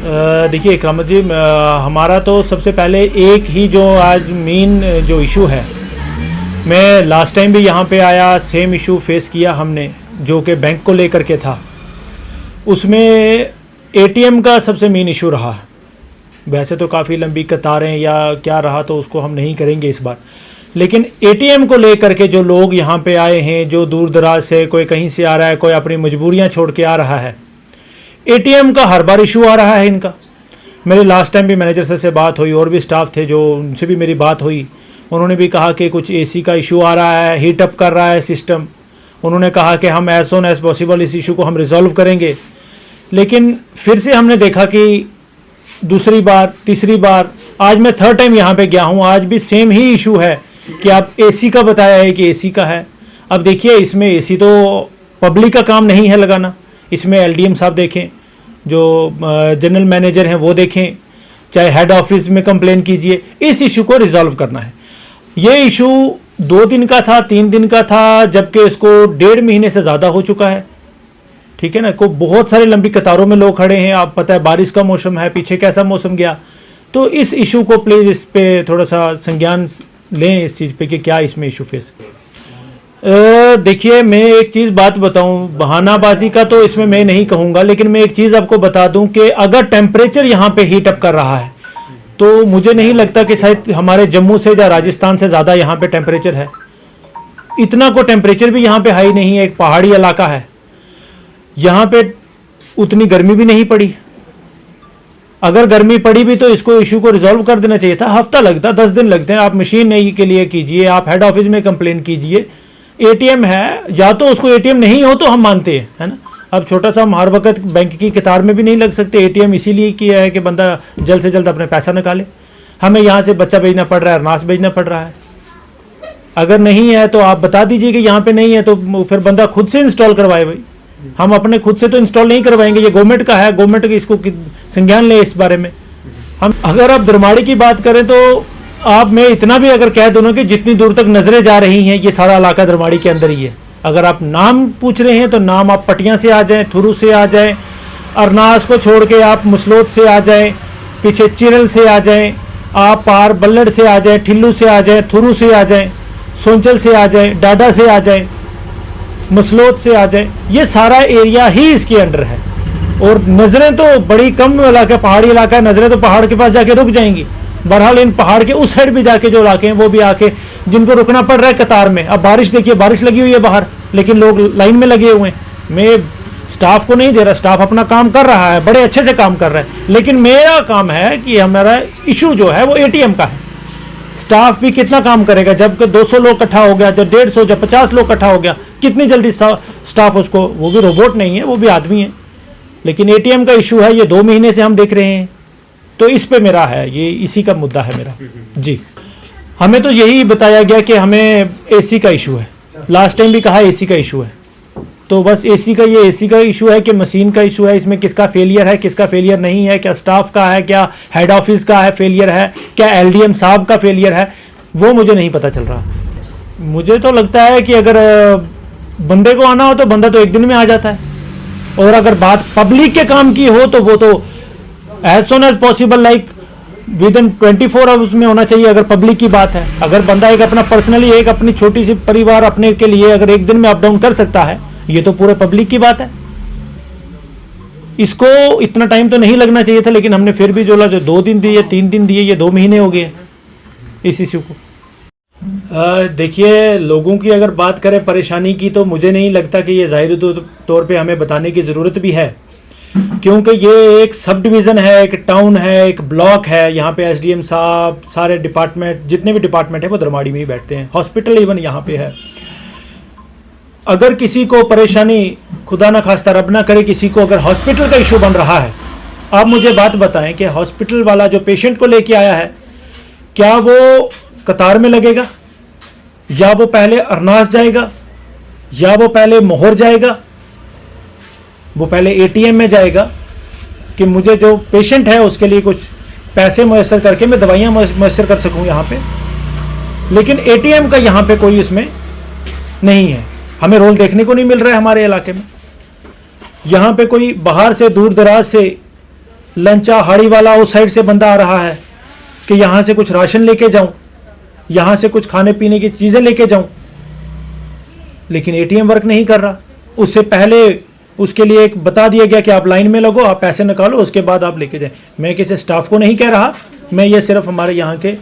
देखिए इकराम जी, हमारा तो सबसे पहले एक ही जो आज मेन जो इशू है, मैं लास्ट टाइम भी यहाँ पे आया, सेम इशू फेस किया हमने जो कि बैंक को लेकर के था। उसमें एटीएम का सबसे मेन इशू रहा। वैसे तो काफ़ी लंबी कतारें या क्या रहा तो उसको हम नहीं करेंगे इस बार, लेकिन एटीएम को लेकर के जो लोग यहाँ पे आए हैं, जो दूर दराज से, कोई कहीं से आ रहा है, कोई अपनी मजबूरियाँ छोड़ के आ रहा है, एटीएम का हर बार इशू आ रहा है इनका। मेरे लास्ट टाइम भी मैनेजर सर से बात हुई और भी स्टाफ थे जो, उनसे भी मेरी बात हुई। उन्होंने भी कहा कि कुछ एसी का इशू आ रहा है, हीट अप कर रहा है सिस्टम। उन्होंने कहा कि हम एज सोन एज पॉसिबल इस इशू को हम रिजॉल्व करेंगे। लेकिन फिर से हमने देखा कि दूसरी बार, तीसरी बार, आज मैं थर्ड टाइम यहाँ पे गया हूँ, आज भी सेम ही इशू है कि आप एसी का बताया है कि एसी का है। अब देखिए इसमें एसी तो पब्लिक का काम नहीं है लगाना, इसमें एलडीएम साहब देखें, जो जनरल मैनेजर हैं वो देखें, चाहे हेड ऑफिस में कंप्लेन कीजिए। इस इशू को रिजॉल्व करना है। ये इशू 2 दिन का था, 3 दिन का था, जबकि इसको 1.5 महीने से ज़्यादा हो चुका है। ठीक है ना, को बहुत सारे लंबी कतारों में लोग खड़े हैं। आप पता है बारिश का मौसम है, पीछे कैसा मौसम गया। तो इस इशू को प्लीज़ इस पे थोड़ा सा संज्ञान लें इस चीज़ पे कि क्या इसमें इशू फेस। देखिए मैं एक चीज़ बात बताऊं, बहानाबाजी का तो इसमें मैं नहीं कहूँगा, लेकिन मैं एक चीज़ आपको बता दूं कि अगर टेम्परेचर यहाँ पे हीट अप कर रहा है तो मुझे नहीं लगता कि शायद हमारे जम्मू से या राजस्थान से ज़्यादा यहाँ पे टेम्परेचर है। इतना को टेम्परेचर भी यहाँ पे हाई नहीं है, एक पहाड़ी इलाका है, यहाँ पे उतनी गर्मी भी नहीं पड़ी। अगर गर्मी पड़ी भी तो इसको इशू को रिजॉल्व कर देना चाहिए था। हफ्ता लगता, 10 दिन लगते हैं। आप मशीन नहीं के लिए कीजिए, आप हेड ऑफिस में कंप्लेन कीजिए। एटीएम है, या तो उसको एटीएम नहीं हो तो हम मानते हैं, है ना। अब छोटा सा हम हर वक्त बैंक की कतार में भी नहीं लग सकते। एटीएम इसीलिए किया है कि बंदा जल्द से जल्द अपने पैसा निकाले। हमें यहाँ से बच्चा भेजना पड़ रहा है, अरनास भेजना पड़ रहा है। अगर नहीं है तो आप बता दीजिए कि यहाँ पे नहीं है, तो फिर बंदा खुद से इंस्टॉल करवाए। भाई हम अपने खुद से तो इंस्टॉल नहीं करवाएंगे, ये गवर्नमेंट का है, गवर्नमेंट इसको संज्ञान ले इस बारे में। हम अगर आप दरमाड़ी की बात करें तो आप, मैं इतना भी अगर कह दूँ कि जितनी दूर तक नज़रें जा रही हैं ये सारा इलाका दरमाड़ी के अंदर ही है। अगर आप नाम पूछ रहे हैं तो नाम आप पटियां से आ जाएं, थुरू से आ जाएं, अरनास को छोड़ के आप मुसलोद से आ जाएं, पीछे चिरल से आ जाएं, आप पार बल्लड़ से आ जाएं, ठिल्लू से आ जाएं, थुरू से आ जाएं, सोंचल से आ जाएं, डाडा से आ जाएं, मुसलोद से आ जाएं, ये सारा एरिया ही इसके अंडर है। और नज़रें तो बड़ी कम इलाका, पहाड़ी इलाका है, नज़रें तो पहाड़ के पास जाके रुक जाएंगी। बहरहाल इन पहाड़ के उस साइड भी जाके जो इलाके हैं वो भी आके जिनको रुकना पड़ रहा है कतार में। अब बारिश देखिए, बारिश लगी हुई है बाहर, लेकिन लोग लाइन में लगे हुए हैं। मैं स्टाफ को नहीं दे रहा, स्टाफ अपना काम कर रहा है, बड़े अच्छे से काम कर रहा है, लेकिन मेरा काम है कि हमारा इशू जो है वो एटीएम का है। स्टाफ भी कितना काम करेगा, जब 200 लोग इकट्ठा हो गया, जब 150, जब 50 लोग इकट्ठा हो गया, कितनी जल्दी स्टाफ उसको, वो भी रोबोट नहीं है, वो भी आदमी है। लेकिन एटीएम का इशू है, ये 2 महीने से हम देख रहे हैं। तो इस पे मेरा है, ये इसी का मुद्दा है मेरा जी। हमें तो यही बताया गया कि हमें एसी का इशू है, लास्ट टाइम भी कहा एसी का इशू है। तो बस एसी का इशू है कि मशीन का इशू है, इसमें किसका फेलियर है, किसका फेलियर नहीं है, क्या स्टाफ का है, क्या हेड ऑफिस का है फेलियर है, क्या एलडीएम साहब का फेलियर है, वो मुझे नहीं पता चल रहा। मुझे तो लगता है कि अगर बंदे को आना हो तो बंदा तो 1 दिन में आ जाता है, और अगर बात पब्लिक के काम की हो तो वो तो as soon as possible, like within 24 hours में होना चाहिए। अगर पब्लिक की बात है, अगर बंदा एक अपना पर्सनली, एक अपनी छोटी सी परिवार अपने के लिए अगर 1 दिन में अप डाउन कर सकता है, ये तो पूरे पब्लिक की बात है। इसको इतना टाइम तो नहीं लगना चाहिए था, लेकिन हमने फिर भी जो 2 दिन दिए, 3 दिन दिए, ये 2 महीने हो गए इस इशू को। देखिए लोगों की अगर बात करें परेशानी की, तो मुझे नहीं लगता कि ये ज़ाहिर तौर पे हमें बताने की ज़रूरत भी है, क्योंकि ये एक सब डिवीज़न है, एक टाउन है, एक ब्लॉक है। यहाँ पे एसडीएम साहब, सारे डिपार्टमेंट, जितने भी डिपार्टमेंट है वो दरमाड़ी में ही बैठते हैं। हॉस्पिटल इवन यहाँ पे है। अगर किसी को परेशानी, खुदा ना खास्ता रब ना करे, किसी को अगर हॉस्पिटल का इशू बन रहा है, आप मुझे बात बताएं कि हॉस्पिटल वाला जो पेशेंट को लेके आया है, क्या वो कतार में लगेगा, या वो पहले अरनास जाएगा, या वो पहले मोहर जाएगा, वो पहले एटीएम में जाएगा कि मुझे जो पेशेंट है उसके लिए कुछ पैसे मुयस्सर करके मैं दवाइयाँ मुयस्सर कर सकूँ यहाँ पे। लेकिन एटीएम का यहाँ पे कोई इसमें नहीं है, हमें रोल देखने को नहीं मिल रहा है हमारे इलाके में। यहाँ पे कोई बाहर से, दूर दराज से लंचा हाड़ी वाला उस साइड से बंदा आ रहा है कि यहाँ से कुछ राशन लेके जाऊं, यहाँ से कुछ खाने पीने की चीज़ें लेके जाऊं, लेकिन एटीएम वर्क नहीं कर रहा। उससे पहले उसके लिए एक बता दिया गया कि आप लाइन में लगो, आप पैसे निकालो, उसके बाद आप लेके जाएं। मैं किसी स्टाफ को नहीं कह रहा, मैं ये सिर्फ हमारे यहाँ के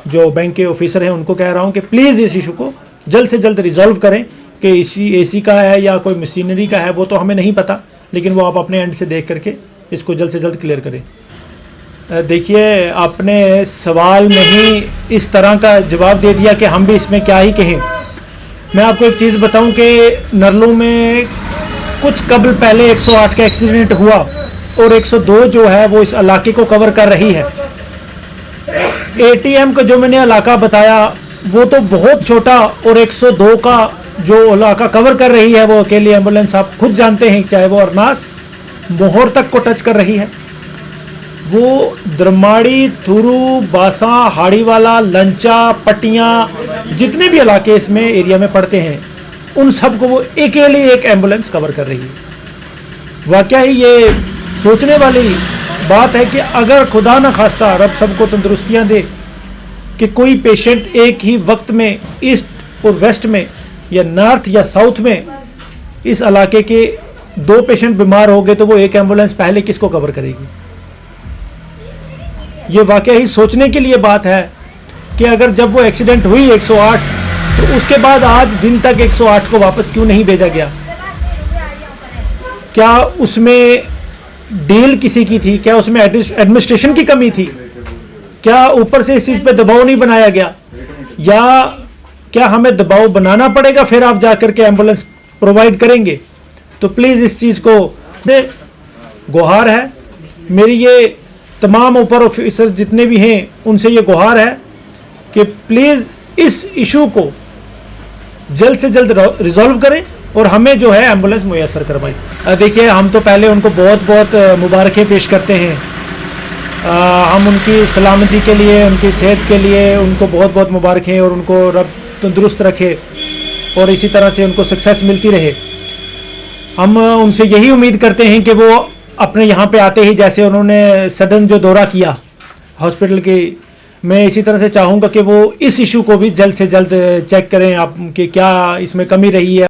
जो बैंक के ऑफिसर हैं उनको कह रहा हूँ कि प्लीज़ इस इशू को जल्द से जल्द रिजॉल्व करें कि एसी का है या कोई मशीनरी का है वो तो हमें नहीं पता, लेकिन वो आप अपने एंड से देख करके इसको जल्द से जल्द क्लियर करें। देखिए, आपने सवाल में ही इस तरह का जवाब दे दिया कि हम भी इसमें क्या ही कहें। मैं आपको एक चीज़ बताऊं कि नरलू में कुछ कबल पहले 108 का एक्सीडेंट हुआ और 102 जो है वो इस इलाके को कवर कर रही है। एटीएम का जो मैंने इलाका बताया वो तो बहुत छोटा, और 102 का जो इलाका कवर कर रही है वो अकेली एम्बुलेंस आप खुद जानते हैं, चाहे वो अरनास मोहर तक को टच कर रही है। वो दरमाड़ी, थुरू, बासा, हाड़ीवाला, लंचा, पटियां, जितने भी इलाके इसमें एरिया में पड़ते हैं उन सब को वो अकेले एक एम्बुलेंस कवर कर रही है। वाकया ही ये सोचने वाली बात है कि अगर खुदा न खास्ता रब सबको तंदुरुस्तियां दे कि कोई पेशेंट एक ही वक्त में ईस्ट और वेस्ट में या नॉर्थ या साउथ में इस इलाके के 2 पेशेंट बीमार हो गए तो वो एक एम्बुलेंस पहले किसको कवर करेगी। ये वाकया ही सोचने के लिए बात है कि अगर जब वो एक्सीडेंट हुई 108 तो उसके बाद आज दिन तक 108 को वापस क्यों नहीं भेजा गया। क्या उसमें डील किसी की थी, क्या उसमें एडमिनिस्ट्रेशन की कमी थी, क्या ऊपर से इस चीज़ पे दबाव नहीं बनाया गया, या क्या हमें दबाव बनाना पड़ेगा फिर आप जाकर के एम्बुलेंस प्रोवाइड करेंगे। तो प्लीज़ इस चीज़ को दे, गुहार है मेरी, ये तमाम ऊपर ऑफिसर जितने भी हैं उनसे ये गुहार है कि प्लीज़ इस इशू को जल्द से जल्द रिजॉल्व करें और हमें जो है एम्बुलेंस मुयसर करवाएं। देखिए, हम तो पहले उनको बहुत बहुत मुबारकें पेश करते हैं। हम उनकी सलामती के लिए, उनकी सेहत के लिए उनको बहुत बहुत मुबारकें, और उनको रब तंदुरुस्त रखे और इसी तरह से उनको सक्सेस मिलती रहे। हम उनसे यही उम्मीद करते हैं कि वो अपने यहाँ पे आते ही, जैसे उन्होंने सडन जो दौरा किया हॉस्पिटल की, मैं इसी तरह से चाहूँगा कि वो इस इशू को भी जल्द से जल्द चेक करें आप कि क्या इसमें कमी रही है।